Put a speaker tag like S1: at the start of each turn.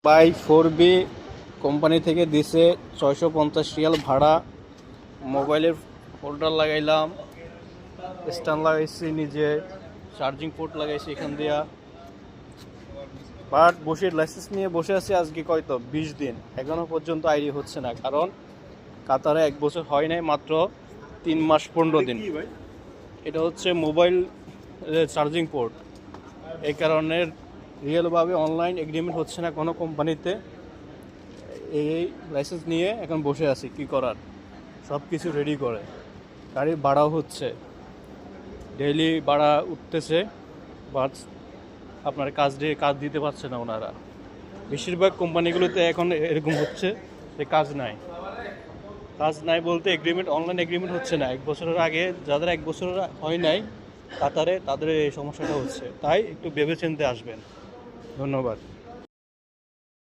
S1: By 4B company থেকে দিছে 650 Real ভাড়া। মোবাইলের হোল্ডার লাগাইলাম, স্ট্যান্ড লাগাইছি, নিজে চার্জিং পোর্ট লাগাইছি এখান দিয়া। বাট বসে লাইসেন্স নিয়ে বসে আছি আজকে কয়তো 20 দিন, এখনো পর্যন্ত আইডি হচ্ছে না। কারণ কাতারে 1 বছর হয় নাই, মাত্র 3 মাস 15 দিন। এটা হচ্ছে মোবাইল চার্জিং পোর্ট। এই কারণে রিয়েলভাবে অনলাইন এগ্রিমেন্ট হচ্ছে না কোনো কোম্পানিতে। এই লাইসেন্স নিয়ে এখন বসে আছি, কি করার। সব কিছু রেডি করে, গাড়ির ভাড়াও হচ্ছে, ডেইলি ভাড়া উঠতেছে, বাট আপনার কাজ দিতে পারছে না ওনারা। বেশিরভাগ কোম্পানিগুলোতে এখন এরকম হচ্ছে যে কাজ নাই বলতে এগ্রিমেন্ট, অনলাইন এগ্রিমেন্ট হচ্ছে না। 1 বছরের আগে যাদের 1 বছর হয় নাই কাতারে, তাদের এই সমস্যাটা হচ্ছে। তাই একটু ভেবেচিন্তে আসবেন। ধন্যবাদ।